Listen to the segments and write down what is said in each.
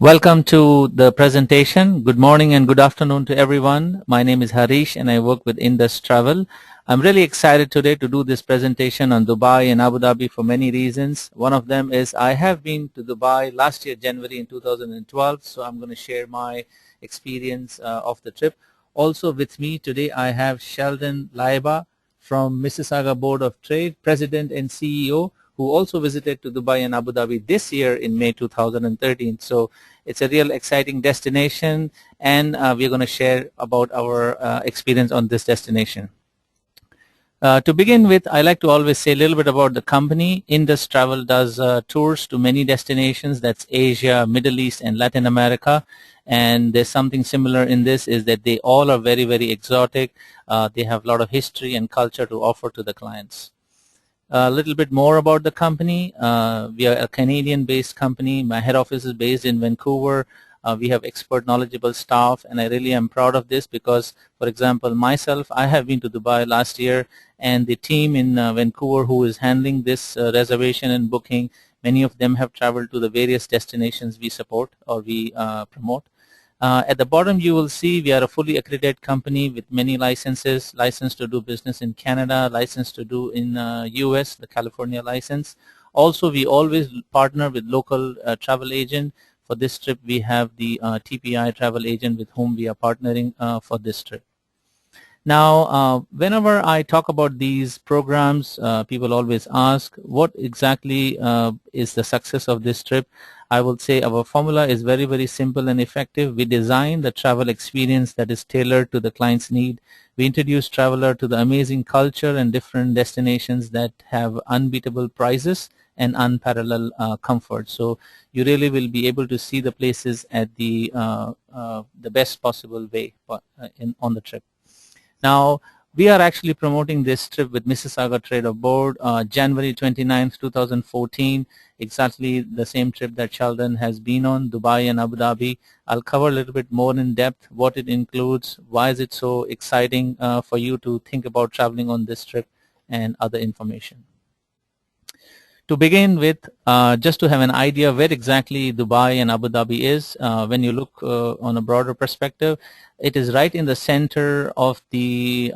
Welcome to the presentation. Good morning and good afternoon to everyone. My name is Harish and I work with Indus Travel. I'm really excited today to do this presentation on Dubai and Abu Dhabi for many reasons. One of them is I have been to Dubai last year, January in 2012, so I'm going to share my experience of the trip. Also with me today I have Sheldon Laiba from Mississauga Board of Trade, President and CEO, who also visited to Dubai and Abu Dhabi this year in May 2013. So it's a real exciting destination, and we're going to share about our experience on this destination. To begin with, I like to always say a little bit about the company. Indus Travel does tours to many destinations. That's Asia, Middle East, and Latin America. And there's something similar in this is that they all are very, very exotic. They have a lot of history and culture to offer to the clients. A little bit more about the company. We are a Canadian-based company. My head office is based in Vancouver. We have expert, knowledgeable staff, and I really am proud of this because, for example, myself, I have been to Dubai last year, and the team in Vancouver who is handling this reservation and booking, many of them have traveled to the various destinations we support or we promote. At the bottom you will see we are a fully accredited company with many licenses, license to do business in Canada, license to do in US, the California license. Also, we always partner with local travel agent. For this trip we have the TPI travel agent with whom we are partnering for this trip. Now, whenever I talk about these programs, people always ask what exactly is the success of this trip. I will say our formula is very, very simple and effective. We design the travel experience that is tailored to the client's need. We introduce traveler to the amazing culture and different destinations that have unbeatable prices and unparalleled comfort. So you really will be able to see the places at the best possible way on the trip. Now, we are actually promoting this trip with Mississauga Trader Board, January 29th, 2014, exactly the same trip that Sheldon has been on, Dubai and Abu Dhabi. I'll cover a little bit more in depth what it includes, why is it so exciting for you to think about traveling on this trip, and other information. To begin with, just to have an idea where exactly Dubai and Abu Dhabi is, when you look on a broader perspective, it is right in the center of the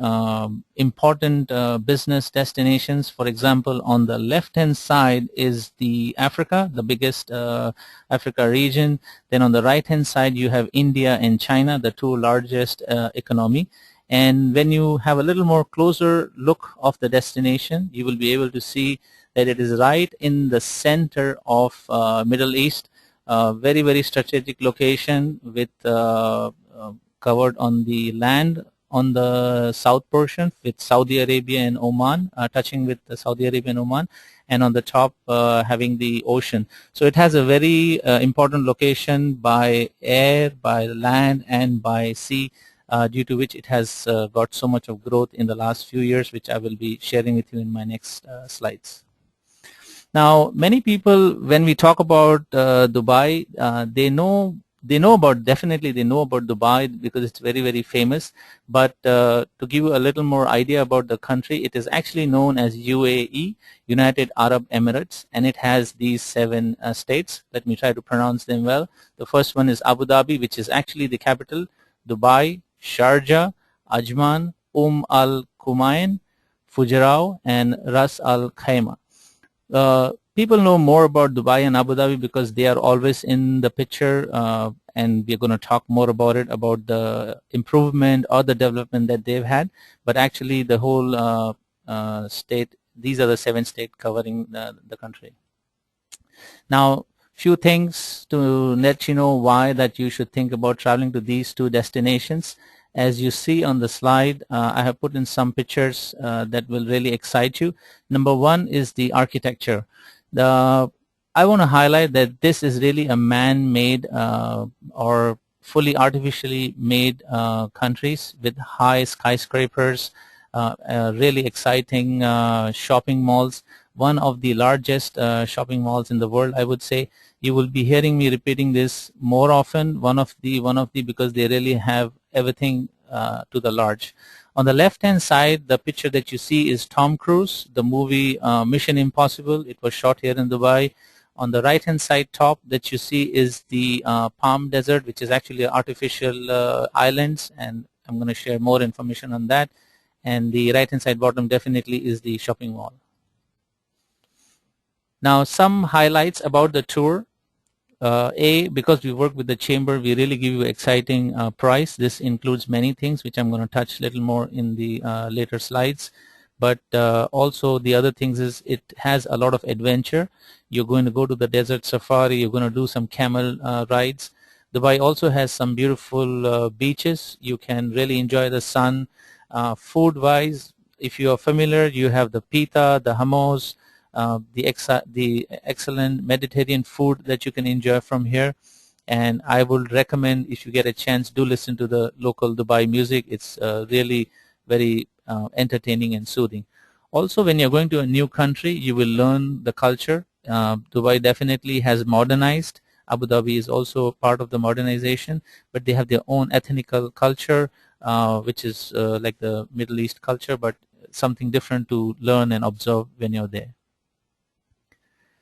important business destinations. For example, on the left-hand side is the Africa, the biggest Africa region. Then on the right-hand side, you have India and China, the two largest economy. And when you have a little more closer look of the destination, you will be able to see that it is right in the center of Middle East, very, very strategic location with covered on the land on the south portion with Saudi Arabia and Oman, touching with the Saudi Arabia and Oman, and on the top having the ocean. So it has a very important location by air, by land, and by sea, due to which it has got so much of growth in the last few years, which I will be sharing with you in my next slides. Now, many people, when we talk about Dubai, they know about Dubai because it's very, very famous. But to give you a little more idea about the country, it is actually known as UAE, United Arab Emirates, and it has these 7 states. Let me try to pronounce them well. The first one is Abu Dhabi, which is actually the capital, Dubai, Sharjah, Ajman, Al Qumain, Fujairah, and Ras Al Khaimah. People know more about Dubai and Abu Dhabi because they are always in the picture, and we're going to talk more about it, about the improvement or the development that they've had. But actually the whole state, these are the 7 states covering the country. Now, few things to let you know why that you should think about traveling to these 2 destinations. As you see on the slide, I have put in some pictures that will really excite you. Number 1 is the architecture. I want to highlight that this is really a man-made or fully artificially made countries with high skyscrapers, really exciting shopping malls. One of the largest shopping malls in the world, I would say. You will be hearing me repeating this more often. One of the because they really have everything to the large. On the left-hand side, the picture that you see is Tom Cruise, the movie Mission Impossible. It was shot here in Dubai. On the right hand side top that you see is the Palm Desert, which is actually artificial islands, and I'm going to share more information on that. And the right hand side bottom definitely is the shopping mall. Now some highlights about the tour. Because we work with the chamber, we really give you exciting price. This includes many things which I'm going to touch a little more in the later slides. But also the other things is it has a lot of adventure. You're going to go to the desert safari, you're going to do some camel rides. Dubai also has some beautiful beaches. You can really enjoy the sun. Food wise, if you are familiar, you have the pita, the hummus, the excellent Mediterranean food that you can enjoy from here. And I would recommend, if you get a chance, do listen to the local Dubai music. It's really very entertaining and soothing. Also, when you're going to a new country, you will learn the culture. Dubai definitely has modernized. Abu Dhabi is also part of the modernization, but they have their own ethnical culture, which is like the Middle East culture, but something different to learn and observe when you're there.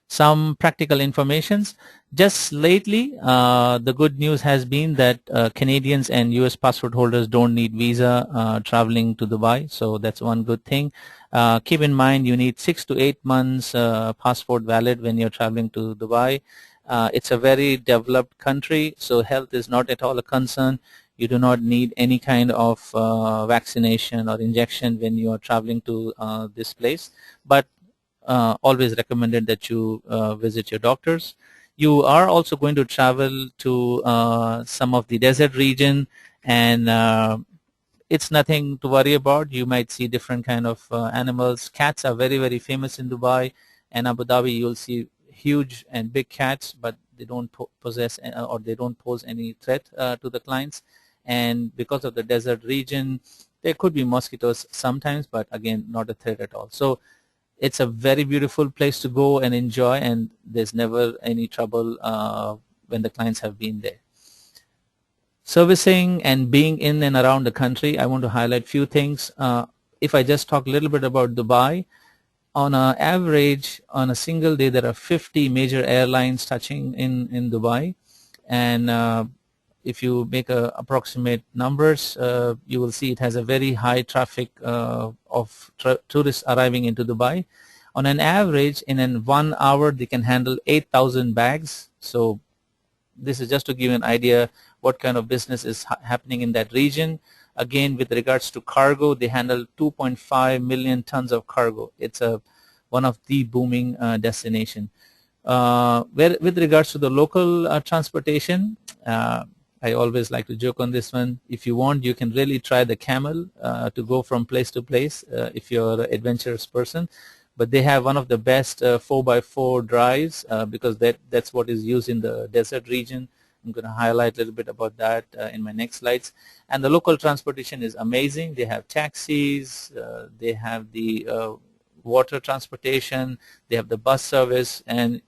Some practical informations. Just lately, the good news has been that Canadians and US passport holders don't need visa traveling to Dubai, so that's one good thing. Keep in mind you need 6 to 8 months passport valid when you're traveling to Dubai. It's a very developed country, so health is not at all a concern. You do not need any kind of vaccination or injection when you are traveling to this place, but always recommended that you visit your doctors. You are also going to travel to some of the desert region, and it's nothing to worry about. You might see different kind of animals. Cats are very, very famous in Dubai and Abu Dhabi. You'll see huge and big cats, but they don't possess or they don't pose any threat to the clients. And because of the desert region, there could be mosquitoes sometimes, but again, not a threat at all. So it's a very beautiful place to go and enjoy, and there's never any trouble when the clients have been there. Servicing and being in and around the country, I want to highlight few things. If I just talk a little bit about Dubai, on an average, on a single day, there are 50 major airlines touching in Dubai, and if you make approximate numbers, you will see it has a very high traffic of tourists arriving into Dubai. On an average, in 1 hour, they can handle 8,000 bags. So this is just to give you an idea what kind of business is happening in that region. Again, with regards to cargo, they handle 2.5 million tons of cargo. It's one of the booming destination. With regards to the local transportation, I always like to joke on this one. If you want, you can really try the camel to go from place to place if you're an adventurous person. But they have one of the best 4x4 drives because that's what is used in the desert region. I'm going to highlight a little bit about that in my next slides. And the local transportation is amazing. They have taxis, they have the water transportation, they have the bus service, and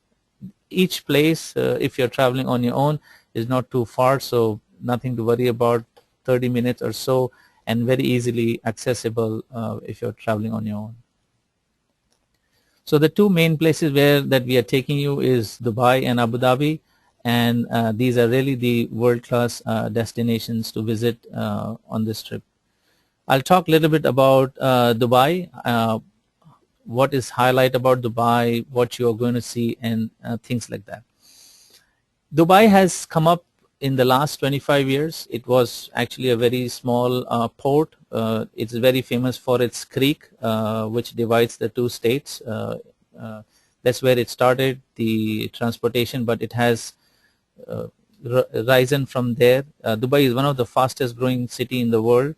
each place, if you're traveling on your own, is not too far, so nothing to worry about, 30 minutes or so, and very easily accessible if you're traveling on your own. So the two main places that we are taking you is Dubai and Abu Dhabi, and these are really the world-class destinations to visit on this trip. I'll talk a little bit about Dubai, what is highlight about Dubai, what you're going to see, and things like that. Dubai has come up in the last 25 years. It was actually a very small port. It's very famous for its creek, which divides the two states. That's where it started, the transportation, but it has risen from there. Dubai is one of the fastest growing city in the world.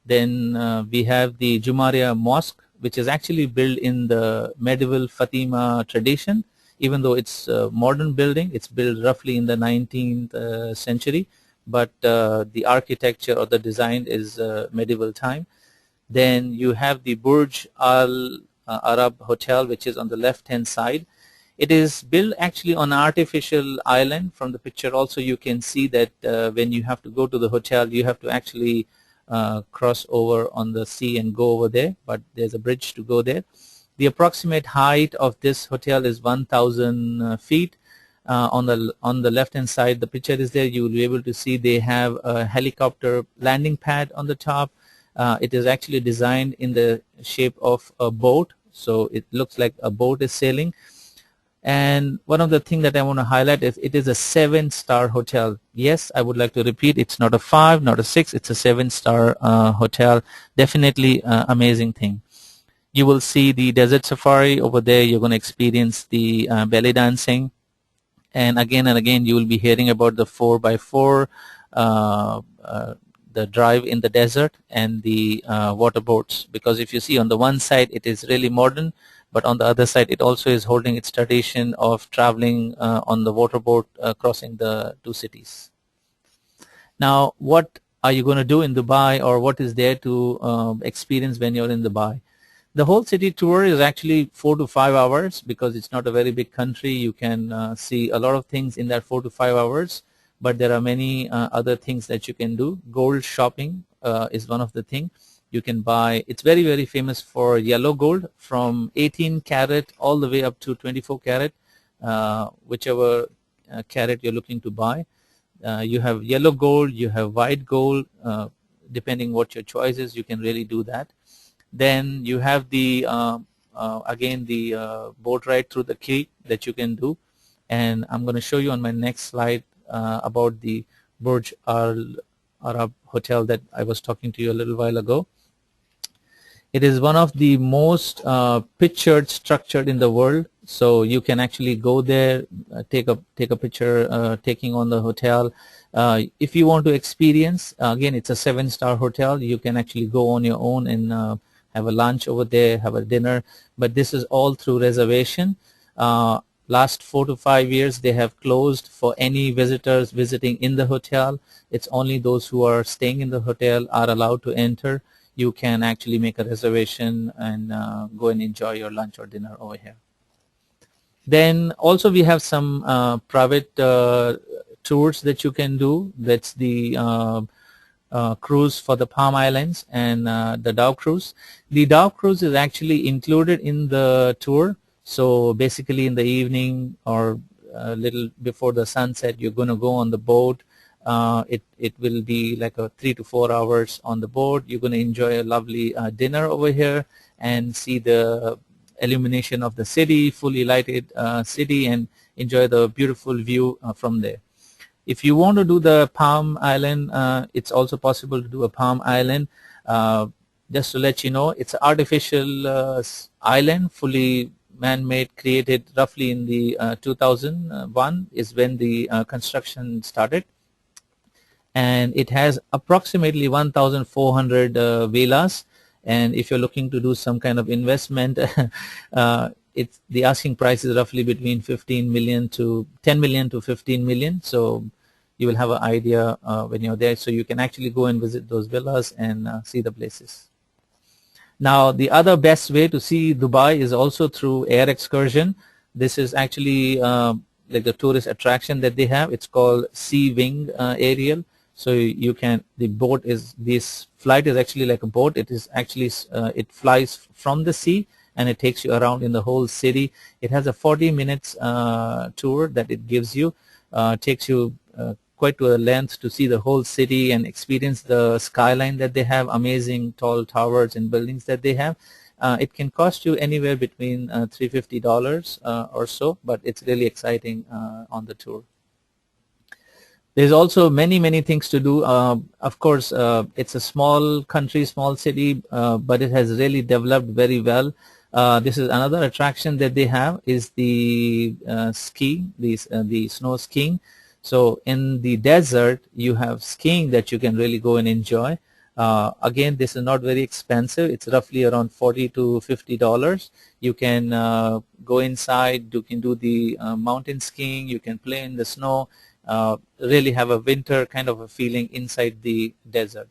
Then we have the Jumeirah Mosque, which is actually built in the medieval Fatima tradition. Even though it's a modern building, it's built roughly in the 19th century, but the architecture or the design is medieval time. Then you have the Burj Al Arab Hotel, which is on the left-hand side. It is built actually on an artificial island. From the picture also you can see that when you have to go to the hotel, you have to actually cross over on the sea and go over there, but there's a bridge to go there. The approximate height of this hotel is 1,000 feet. On the left hand side, the picture is there. You will be able to see they have a helicopter landing pad on the top. It is actually designed in the shape of a boat, so it looks like a boat is sailing. And one of the things that I want to highlight is it is a 7-star hotel. Yes, I would like to repeat, it's not a 5, not a 6, it's a 7-star hotel. Definitely amazing thing. You will see the desert safari over there. You're going to experience the belly dancing. And again, you will be hearing about the 4x4, the drive in the desert, and the water boats. Because if you see on the one side, it is really modern, but on the other side, it also is holding its tradition of traveling on the water boat, crossing the two cities. Now, what are you going to do in Dubai, or what is there to experience when you're in Dubai? The whole city tour is actually 4 to 5 hours because it's not a very big country. You can see a lot of things in that 4 to 5 hours, but there are many other things that you can do. Gold shopping is one of the things. You can buy, it's very, very famous for yellow gold from 18 karat all the way up to 24 karat, whichever carat you're looking to buy. You have yellow gold, you have white gold, depending what your choice is, you can really do that. Then you have the again the boat ride through the creek that you can do, and I'm going to show you on my next slide about the Burj Al Arab hotel that I was talking to you a little while ago. It is one of the most pictured structure in the world, so you can actually go there, take a picture taking on the hotel. If you want to experience, again, it's a 7-star hotel. You can actually go on your own and have a lunch over there, have a dinner, but this is all through reservation. Last 4 to 5 years, they have closed for any visitors visiting in the hotel. It's only those who are staying in the hotel are allowed to enter. You can actually make a reservation and go and enjoy your lunch or dinner over here. Then also we have some private tours that you can do. That's the cruise for the Palm Islands and the Dove cruise. The Dove cruise is actually included in the tour. So basically in the evening or a little before the sunset, you're going to go on the boat. It will be like a 3 to 4 hours on the boat. You're going to enjoy a lovely dinner over here and see the illumination of the city, fully lighted city, and enjoy the beautiful view from there. If you want to do the Palm Island, it's also possible to do a Palm Island. Just to let you know, it's an artificial island, fully man-made, created roughly in the 2001 is when the construction started. And it has approximately 1,400 villas. And if you're looking to do some kind of investment, it's the asking price is roughly between 10 million to 15 million. So you will have an idea when you're there. So you can actually go and visit those villas and see the places. Now, the other best way to see Dubai is also through air excursion. This is actually like the tourist attraction that they have. It's called Sea Wing Aerial. So you can, the boat is, this flight is actually like a boat. It is actually, it flies from the sea and it takes you around in the whole city. It has a 40 minutes tour that it gives you, takes you quite to a length to see the whole city and experience the skyline that they have, amazing tall towers and buildings that they have. It can cost you anywhere between $350 or so, but it's really exciting on the tour. There's also many things to do. Of course, it's a small country, small city, but it has really developed very well. This is another attraction that they have is the skiing, the snow skiing. So in the desert, you have skiing that you can really go and enjoy. Again, this is not very expensive. It's roughly around $40 to $50. You can go inside. You can do the mountain skiing. You can play in the snow. Really have a winter kind of a feeling inside the desert.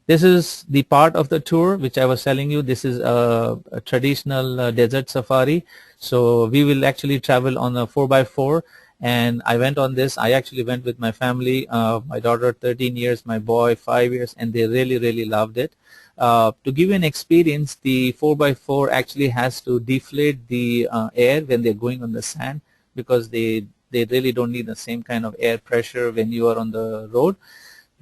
This is the part of the tour which I was telling you. This is a traditional desert safari. So we will actually travel on a 4x4. And I went on this. I actually went with my family, my daughter 13 years, my boy 5 years, and they really loved it. To give you an experience, the 4x4 actually has to deflate the air when they're going on the sand, because they really don't need the same kind of air pressure when you are on the road.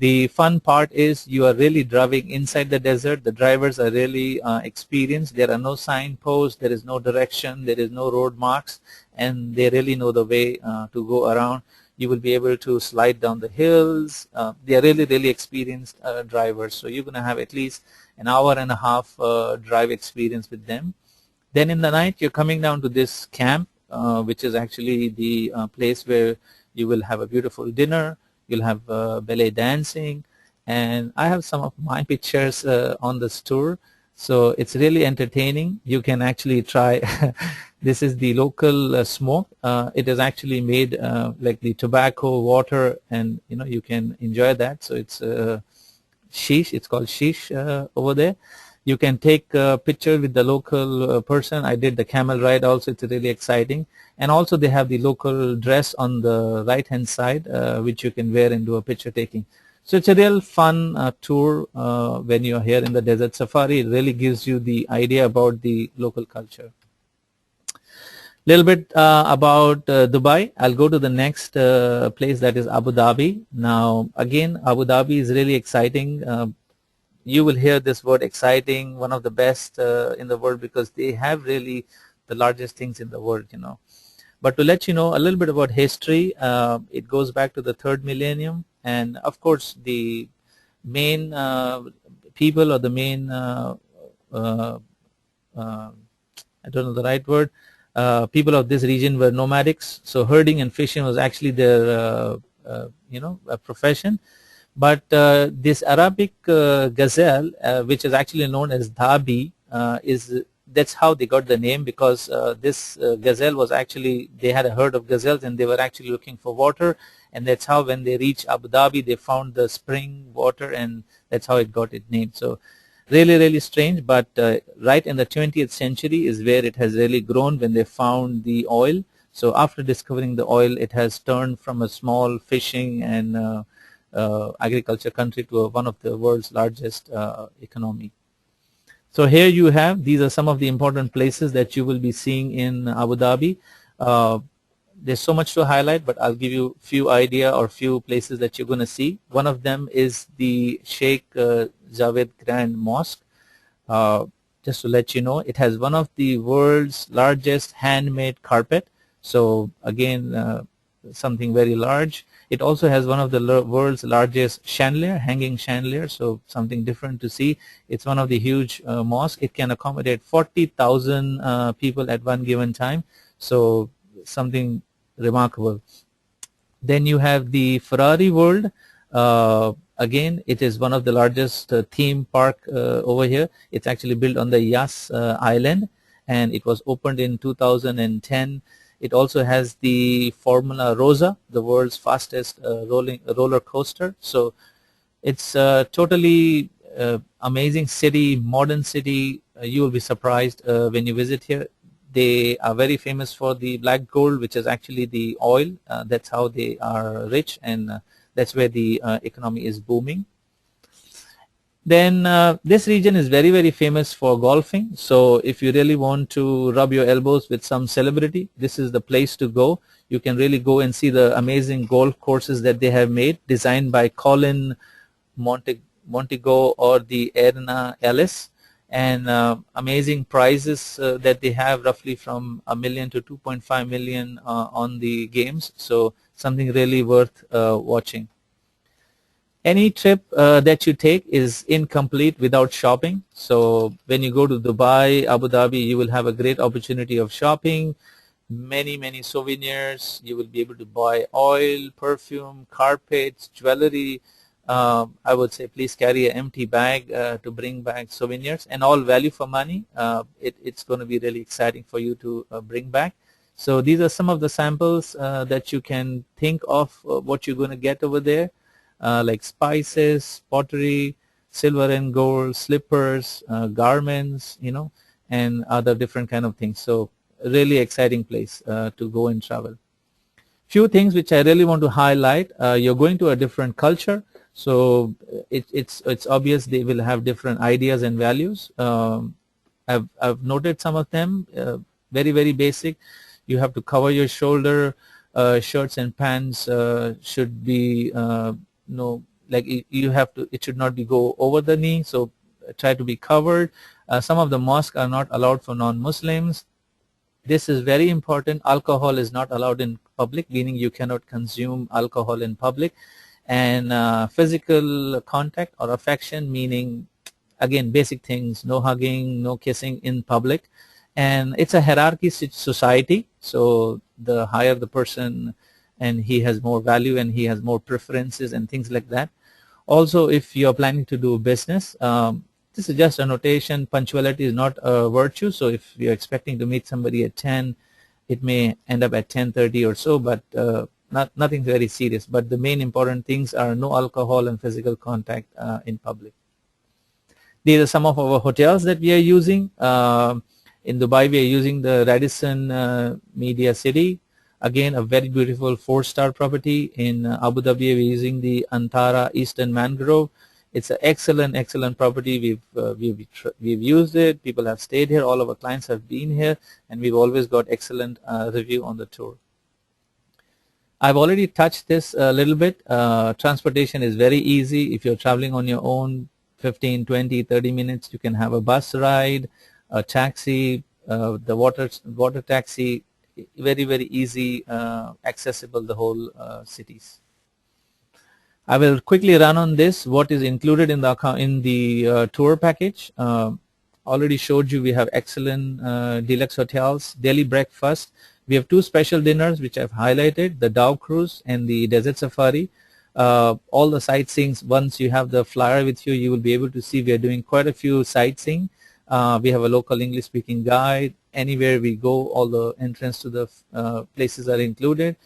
The fun part is you are really driving inside the desert. The drivers are really experienced. There are no signposts, there is no direction, there is no road marks, and they really know the way to go around. You will be able to slide down the hills. They are really experienced drivers. So you're going to have at least an hour and a half drive experience with them. Then in the night, you're coming down to this camp, which is actually the place where you will have a beautiful dinner. You'll have ballet dancing, and I have some of my pictures on this tour, so it's really entertaining. You can actually try. This is the local smoke. It is actually made like the tobacco water, and you can enjoy that. So it's sheesh. It's called sheesh over there. You can take a picture with the local person. I did the camel ride also. It's really exciting. And also they have the local dress on the right hand side, which you can wear and do a picture taking. So it's a real fun tour when you're here in the desert safari. It really gives you the idea about the local culture. Little bit about Dubai. I'll go to the next place, that is Abu Dhabi. Now again, Abu Dhabi is really exciting. You will hear this word exciting, one of the best in the world, because they have really the largest things in the world, But to let you know a little bit about history, it goes back to the 3rd millennium, and of course the main people, or the main I don't know the right word, people of this region were nomadics. So herding and fishing was actually their a profession. But this Arabic gazelle, which is actually known as Dhabi, that's how they got the name, because this gazelle was actually, they had a herd of gazelles and they were actually looking for water, and that's how when they reached Abu Dhabi they found the spring water, and that's how it got its name. So really strange, but right in the 20th century is where it has really grown, when they found the oil. So after discovering the oil, it has turned from a small fishing and agriculture country to one of the world's largest economy. So here you have, these are some of the important places that you will be seeing in Abu Dhabi. There's so much to highlight, but I'll give you a few idea or few places that you're going to see. One of them is the Sheikh Javed Grand Mosque. Just to let you know, it has one of the world's largest handmade carpet. So again, something very large. It also has one of the world's largest chandelier, hanging chandelier, so something different to see. It's one of the huge mosques. It can accommodate 40,000 people at one given time, so something remarkable. Then you have the Ferrari World. Again, it is one of the largest theme park over here. It's actually built on the Yas Island, and it was opened in 2010. It also has the Formula Rosa, the world's fastest roller coaster. So it's a totally amazing city, modern city. You will be surprised when you visit here. They are very famous for the black gold, which is actually the oil. That's how they are rich, and that's where the economy is booming. Then this region is very famous for golfing. So if you really want to rub your elbows with some celebrity, this is the place to go. You can really go and see the amazing golf courses that they have made, designed by Colin Montego or the Erna Ellis, and amazing prizes that they have, roughly from $1 million to $2.5 million on the games. So something really worth watching. Any trip that you take is incomplete without shopping. So when you go to Dubai, Abu Dhabi, you will have a great opportunity of shopping. Many souvenirs. You will be able to buy oil, perfume, carpets, jewelry. I would say please carry an empty bag to bring back souvenirs, and all value for money. It's going to be really exciting for you to bring back. So these are some of the samples that you can think of what you're going to get over there. Like spices, pottery, silver and gold, slippers, garments, and other different kind of things. So really exciting place to go and travel. Few things which I really want to highlight. You're going to a different culture. So it's obvious they will have different ideas and values. I've noted some of them, very basic. You have to cover your shoulder. Shirts and pants should be no, like you have to. It should not be go over the knee. So try to be covered. Some of the mosques are not allowed for non-Muslims. This is very important. Alcohol is not allowed in public, meaning you cannot consume alcohol in public. And physical contact or affection, meaning again basic things: no hugging, no kissing in public. And it's a hierarchy society, so the higher the person and he has more value and he has more preferences and things like that. Also, if you're planning to do business, this is just a notation. Punctuality is not a virtue, so if you're expecting to meet somebody at 10, it may end up at 10:30 or so, but nothing very serious. But the main important things are no alcohol and physical contact in public. These are some of our hotels that we are using. In Dubai, we are using the Radisson Media City. Again, a very beautiful 4-star property. In Abu Dhabi, we're using the Antara Eastern Mangrove. It's an excellent property. We've used it. People have stayed here. All of our clients have been here, and we've always got excellent review on the tour. I've already touched this a little bit. Transportation is very easy. If you're traveling on your own, 15, 20, 30 minutes, you can have a bus ride, a taxi, the water taxi. Very easy, accessible, the whole cities. I will quickly run on this. What is included in the tour package? Already showed you we have excellent deluxe hotels, daily breakfast. We have 2 special dinners which I've highlighted: the Dow Cruise and the Desert Safari. All the sightseeing, once you have the flyer with you, you will be able to see we are doing quite a few sightseeing. We have a local English speaking guide. Anywhere we go, all the entrance to the places are included.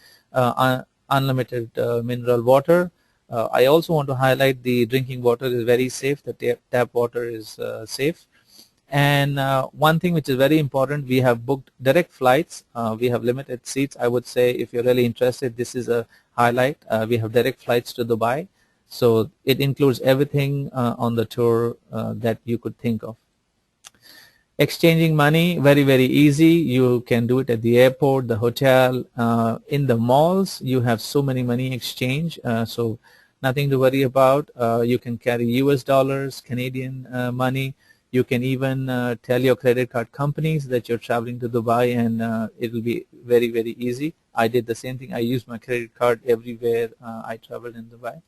Unlimited mineral water. I also want to highlight the drinking water is very safe. The tap water is safe. And one thing which is very important, we have booked direct flights. We have limited seats. I would say if you're really interested, this is a highlight. We have direct flights to Dubai. So it includes everything on the tour that you could think of. Exchanging money, very easy. You can do it at the airport, the hotel, in the malls. You have so many money exchange, so nothing to worry about. You can carry US dollars, Canadian money. You can even tell your credit card companies that you're traveling to Dubai, and it will be very easy. I did the same thing. I used my credit card everywhere I traveled in Dubai.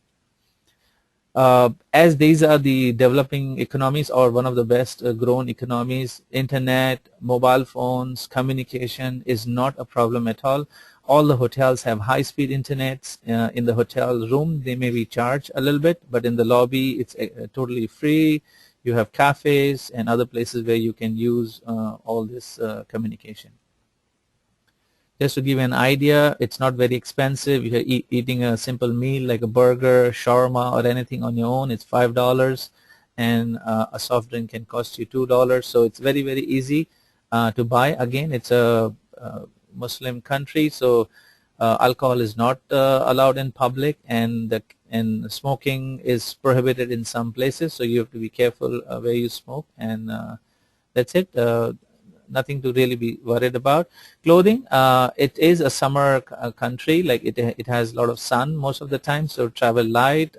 As these are the developing economies or one of the best grown economies, internet, mobile phones, communication is not a problem at all. All the hotels have high-speed internets. In the hotel room, they may be charged a little bit, but in the lobby, it's totally free. You have cafes and other places where you can use all this communication. Just to give you an idea, it's not very expensive. If you're eating a simple meal like a burger, shawarma, or anything on your own, it's $5, and a soft drink can cost you $2. So it's very easy to buy. Again, it's a Muslim country, so alcohol is not allowed in public, and smoking is prohibited in some places. So you have to be careful where you smoke, and that's it. Nothing to really be worried about. Clothing, it is a summer country. Like it has a lot of sun most of the time, so travel light,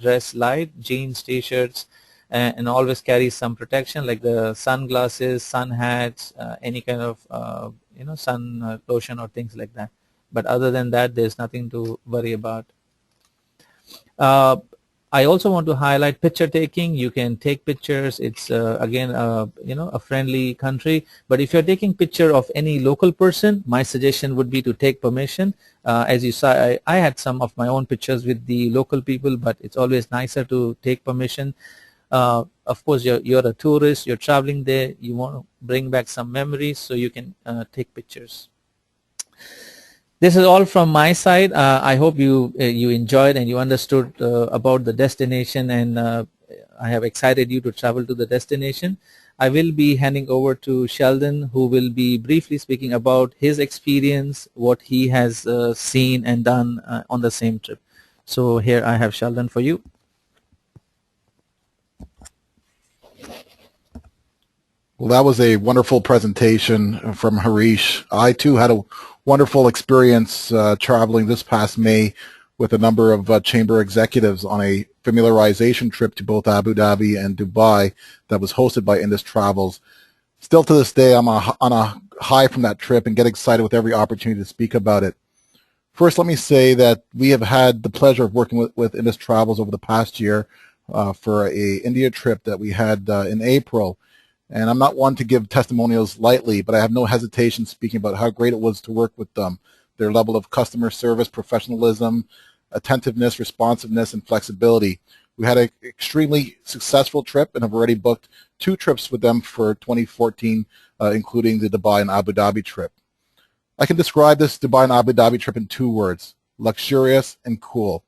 dress light, jeans, t-shirts, and always carry some protection like the sunglasses, sun hats, any kind of sun lotion or things like that. But other than that, there's nothing to worry about. I also want to highlight picture taking. You can take pictures. It's again a friendly country, but if you're taking picture of any local person, my suggestion would be to take permission. As you saw, I had some of my own pictures with the local people, but it's always nicer to take permission. Of course, you're a tourist, you're traveling there, you want to bring back some memories, so you can take pictures. This is all from my side. I hope you enjoyed and you understood about the destination, and I have excited you to travel to the destination. I will be handing over to Sheldon, who will be briefly speaking about his experience, what he has seen and done on the same trip. So here I have Sheldon for you. Well, that was a wonderful presentation from Harish. I too had a wonderful experience traveling this past May with a number of chamber executives on a familiarization trip to both Abu Dhabi and Dubai that was hosted by Indus Travels. Still to this day, I'm on a high from that trip and get excited with every opportunity to speak about it. First, let me say that we have had the pleasure of working with Indus Travels over the past year for a India trip that we had in April. And I'm not one to give testimonials lightly, but I have no hesitation speaking about how great it was to work with them. Their level of customer service, professionalism, attentiveness, responsiveness, and flexibility. We had an extremely successful trip and have already booked 2 trips with them for 2014, including the Dubai and Abu Dhabi trip. I can describe this Dubai and Abu Dhabi trip in 2 words: luxurious and cool.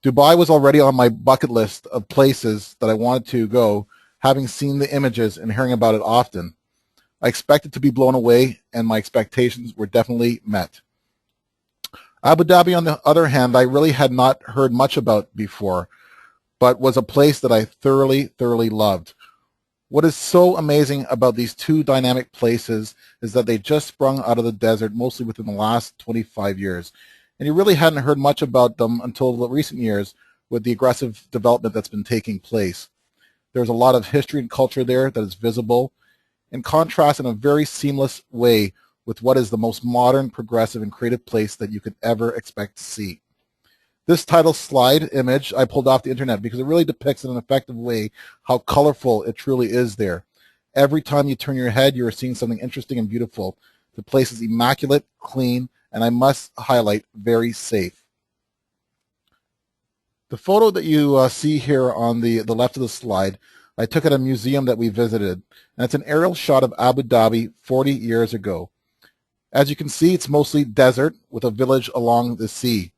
Dubai was already on my bucket list of places that I wanted to go, having seen the images and hearing about it often. I expected to be blown away, and my expectations were definitely met. Abu Dhabi, on the other hand, I really had not heard much about before, but was a place that I thoroughly loved. What is so amazing about these 2 dynamic places is that they just sprung out of the desert mostly within the last 25 years. And you really hadn't heard much about them until the recent years with the aggressive development that's been taking place. There's a lot of history and culture there that is visible, in contrast in a very seamless way with what is the most modern, progressive, and creative place that you could ever expect to see. This title slide image I pulled off the internet because it really depicts in an effective way how colorful it truly is there. Every time you turn your head, you are seeing something interesting and beautiful. The place is immaculate, clean, and I must highlight, very safe. The photo that you see here on the left of the slide, I took at a museum that we visited, and it's an aerial shot of Abu Dhabi 40 years ago. As you can see, it's mostly desert with a village along the sea.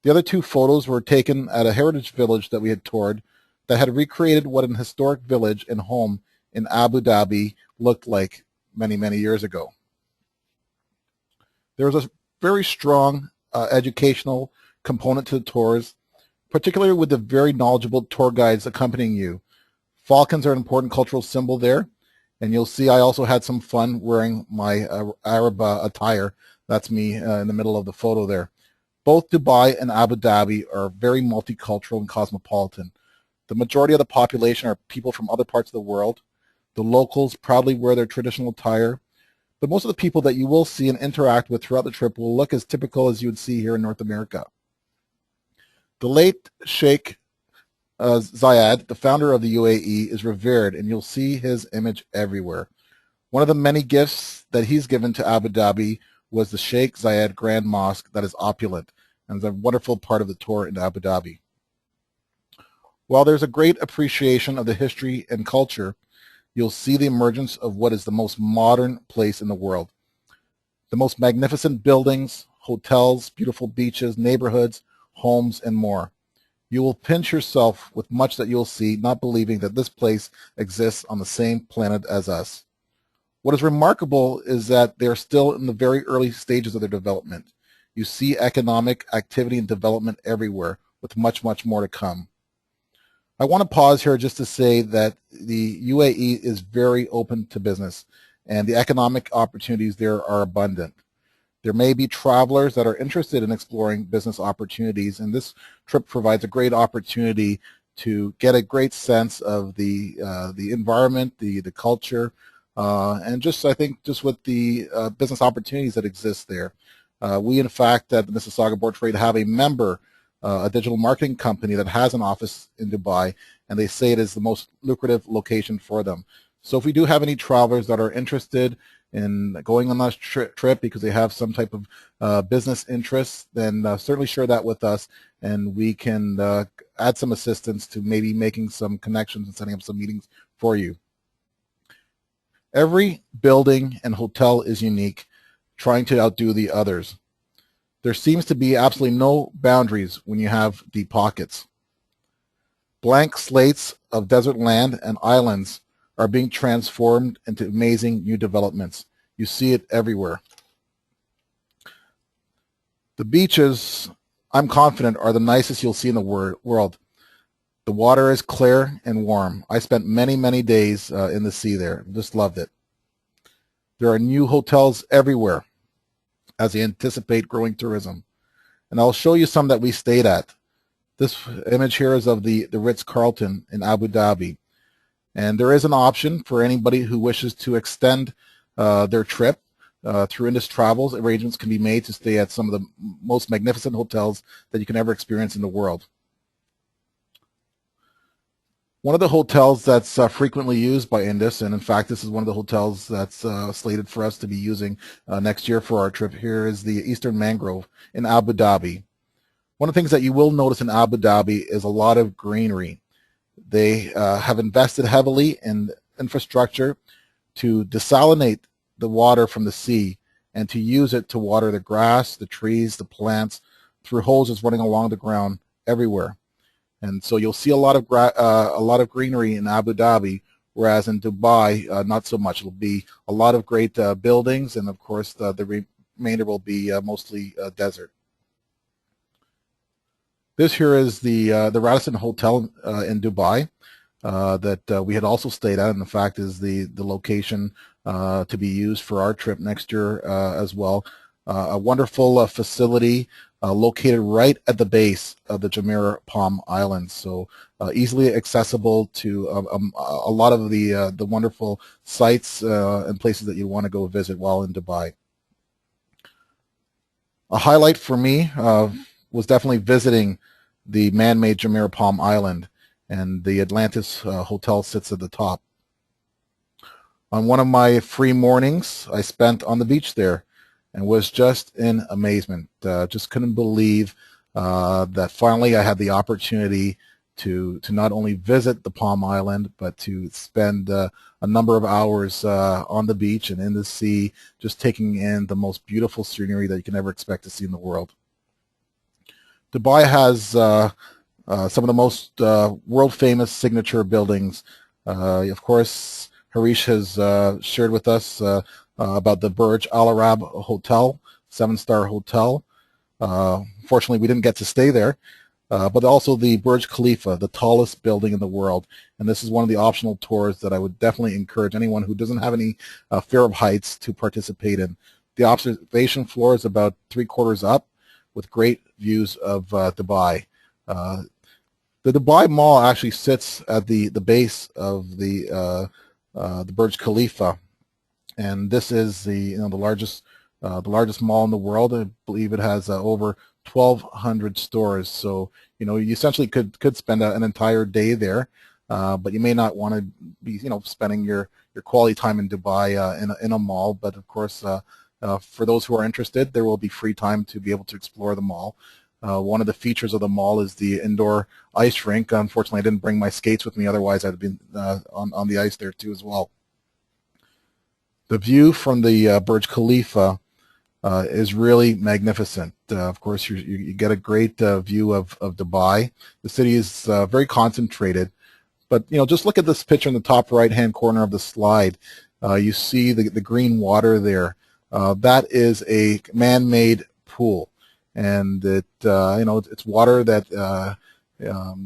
The other 2 photos were taken at a heritage village that we had toured that had recreated what an historic village and home in Abu Dhabi looked like many years ago. There was a very strong educational component to the tours, particularly with the very knowledgeable tour guides accompanying you. Falcons are an important cultural symbol there, and you'll see I also had some fun wearing my Arab attire. That's me in the middle of the photo there. Both Dubai and Abu Dhabi are very multicultural and cosmopolitan. The majority of the population are people from other parts of the world. The locals proudly wear their traditional attire, but most of the people that you will see and interact with throughout the trip will look as typical as you would see here in North America. The late Sheikh Zayed, the founder of the UAE, is revered, and you'll see his image everywhere. One of the many gifts that he's given to Abu Dhabi was the Sheikh Zayed Grand Mosque that is opulent and is a wonderful part of the tour in Abu Dhabi. While there's a great appreciation of the history and culture, you'll see the emergence of what is the most modern place in the world. The most magnificent buildings, hotels, beautiful beaches, neighborhoods, homes, and more. You will pinch yourself with much that you'll see, not believing that this place exists on the same planet as us. What is remarkable is that they are still in the very early stages of their development. You see economic activity and development everywhere, with much more to come. I want to pause here just to say that the UAE is very open to business, and the economic opportunities there are abundant. There may be travelers that are interested in exploring business opportunities, and this trip provides a great opportunity to get a great sense of the environment, the culture, and just I think just with the business opportunities that exist there. We in fact at the Mississauga Board of Trade have a member, a digital marketing company that has an office in Dubai, and they say it is the most lucrative location for them. So if we do have any travelers that are interested in going on that trip because they have some type of business interests, then certainly share that with us, and we can add some assistance to maybe making some connections and setting up some meetings for you. Every building and hotel is unique, trying to outdo the others. There seems to be absolutely no boundaries when you have deep pockets. Blank slates of desert land and islands are being transformed into amazing new developments. You see it everywhere. The beaches, I'm confident, are the nicest you'll see in the world. The water is clear and warm. I spent many, many days in the sea there. Just loved it. There are new hotels everywhere as they anticipate growing tourism. And I'll show you some that we stayed at. This image here is of the Ritz-Carlton in Abu Dhabi. And there is an option for anybody who wishes to extend their trip through Indus Travels. Arrangements can be made to stay at some of the most magnificent hotels that you can ever experience in the world. One of the hotels that's frequently used by Indus, and in fact this is one of the hotels that's slated for us to be using next year for our trip here, is the Eastern Mangrove in Abu Dhabi. One of the things that you will notice in Abu Dhabi is a lot of greenery. They have invested heavily in infrastructure to desalinate the water from the sea and to use it to water the grass, the trees, the plants through hoses running along the ground everywhere. And so you'll see a lot of greenery in Abu Dhabi, whereas in Dubai, not so much. It'll be a lot of great buildings, and of course the remainder will be mostly desert. This here is the Radisson Hotel in Dubai that we had also stayed at, and in fact is the location to be used for our trip next year as well. A wonderful facility located right at the base of the Jumeirah Palm Islands, so easily accessible to a lot of the wonderful sites and places that you want to go visit while in Dubai. A highlight for me was definitely visiting the man-made Jumeirah Palm Island, and the Atlantis Hotel sits at the top. On one of my free mornings, I spent on the beach there and was just in amazement. Just couldn't believe that finally I had the opportunity to not only visit the Palm Island, but to spend a number of hours on the beach and in the sea, just taking in the most beautiful scenery that you can ever expect to see in the world. Dubai has some of the most world-famous signature buildings. Of course, Harish has shared with us about the Burj Al Arab Hotel, 7-star hotel. Fortunately, we didn't get to stay there, but also the Burj Khalifa, the tallest building in the world. And this is one of the optional tours that I would definitely encourage anyone who doesn't have any fear of heights to participate in. The observation floor is about 3/4 up, with great views of Dubai. The Dubai Mall actually sits at the base of the Burj Khalifa, and this is the largest mall in the world. I believe it has over 1,200 stores. So you essentially could spend an entire day there, but you may not want to be spending your quality time in Dubai in a mall. But of course, for those who are interested, there will be free time to be able to explore the mall. One of the features of the mall is the indoor ice rink. Unfortunately, I didn't bring my skates with me. Otherwise, I'd have been on the ice there too as well. The view from the Burj Khalifa is really magnificent. Of course, you get a great view of Dubai. The city is very concentrated. But just look at this picture in the top right-hand corner of the slide. You see the green water there. That is a man-made pool, and it's water that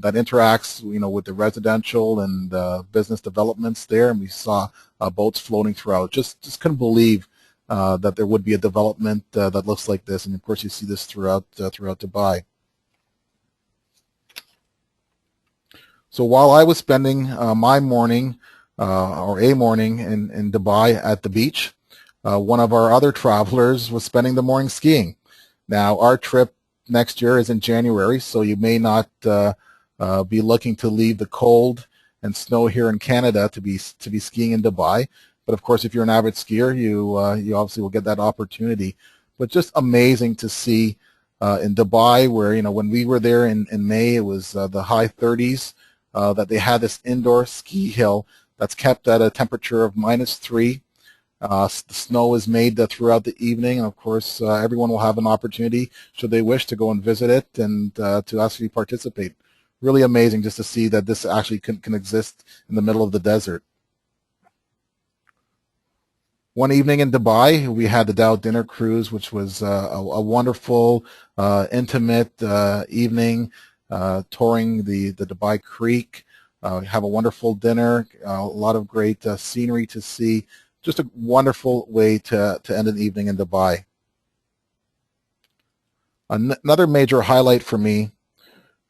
that interacts with the residential and business developments there, and we saw boats floating throughout. Just couldn't believe that there would be a development that looks like this, and of course you see this throughout Dubai. So while I was spending my morning or a morning in Dubai at the beach, one of our other travelers was spending the morning skiing. Now, our trip next year is in January, so you may not be looking to leave the cold and snow here in Canada to be skiing in Dubai. But of course, if you're an avid skier, you obviously will get that opportunity. But just amazing to see in Dubai, where when we were there in May, it was the high 30s. That they had this indoor ski hill that's kept at a temperature of -3. The snow is made throughout the evening, and of course everyone will have an opportunity, should they wish, to go and visit it and to actually participate. Really amazing just to see that this actually can exist in the middle of the desert. One evening in Dubai, we had the Dow dinner cruise, which was a wonderful, intimate evening. touring the Dubai Creek, have a wonderful dinner, a lot of great scenery to see. Just a wonderful way to end an evening in Dubai. Another major highlight for me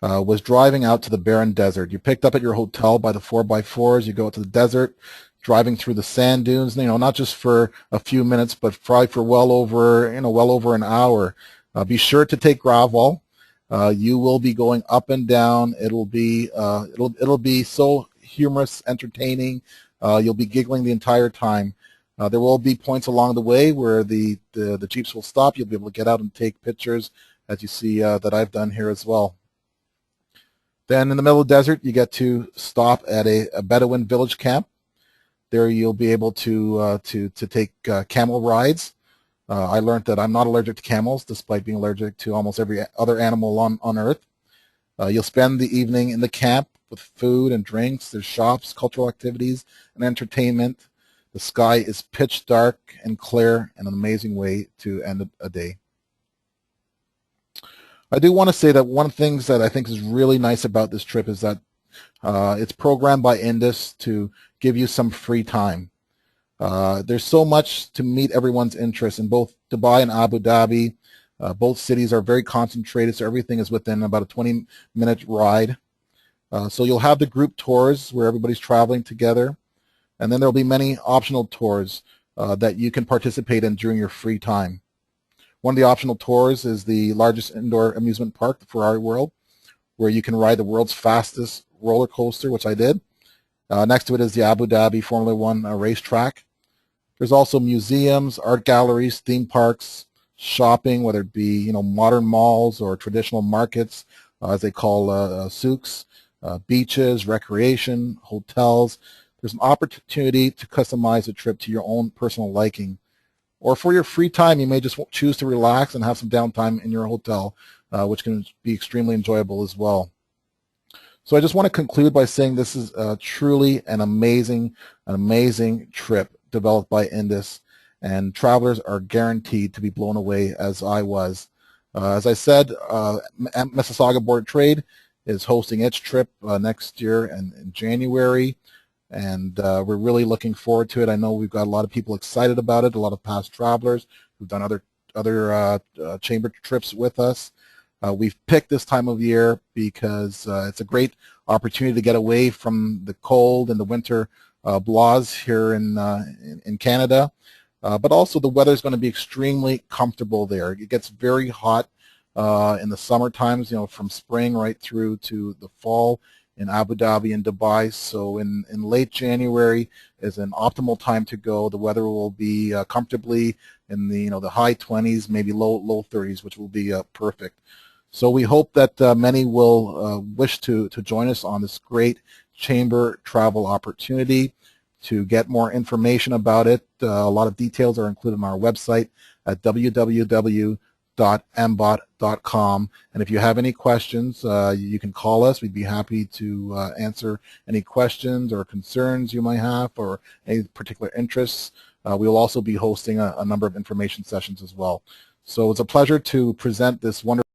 was driving out to the barren desert. You picked up at your hotel by the 4x4s, you go out to the desert, driving through the sand dunes, not just for a few minutes, but probably for well over an hour. Be sure to take gravel. You will be going up and down. It'll be so humorous, entertaining. You'll be giggling the entire time. There will be points along the way where the Jeeps will stop. You'll be able to get out and take pictures, as you see that I've done here as well. Then in the middle of the desert, you get to stop at a Bedouin village camp. There you'll be able to take camel rides. I learned that I'm not allergic to camels, despite being allergic to almost every other animal on Earth. You'll spend the evening in the camp with food and drinks. There's shops, cultural activities, and entertainment. The sky is pitch dark and clear, and an amazing way to end a day. I do want to say that one of the things that I think is really nice about this trip is that it's programmed by Indus to give you some free time. There's so much to meet everyone's interest in both Dubai and Abu Dhabi. Both cities are very concentrated, so everything is within about a 20-minute ride. So you'll have the group tours where everybody's traveling together, and then there'll be many optional tours that you can participate in during your free time. One of the optional tours is the largest indoor amusement park, the Ferrari World, where you can ride the world's fastest roller coaster, which I did. Next to it is the Abu Dhabi Formula One racetrack. There's also museums, art galleries, theme parks, shopping, whether it be modern malls or traditional markets, as they call souks, beaches, recreation, hotels. There's an opportunity to customize a trip to your own personal liking. Or for your free time, you may just choose to relax and have some downtime in your hotel, which can be extremely enjoyable as well. So I just want to conclude by saying this is truly an amazing trip developed by Indus, and travelers are guaranteed to be blown away, as I was. As I said, Mississauga Board of Trade is hosting its trip next year in January, and we're really looking forward to it. I know we've got a lot of people excited about it, a lot of past travelers who've done other chamber trips with us. We've picked this time of year because it's a great opportunity to get away from the cold and the winter blahs here in Canada, but also the weather is going to be extremely comfortable there. It gets very hot in the summer times, from spring right through to the fall in Abu Dhabi and Dubai. So in late January is an optimal time to go. The weather will be comfortably in the high 20s, maybe low 30s, which will be perfect. So we hope that many will wish to join us on this great chamber travel opportunity. To get more information about it, a lot of details are included on our website at www.mbot.com. And if you have any questions, you can call us. We'd be happy to answer any questions or concerns you might have or any particular interests. We will also be hosting a number of information sessions as well. So it's a pleasure to present this wonderful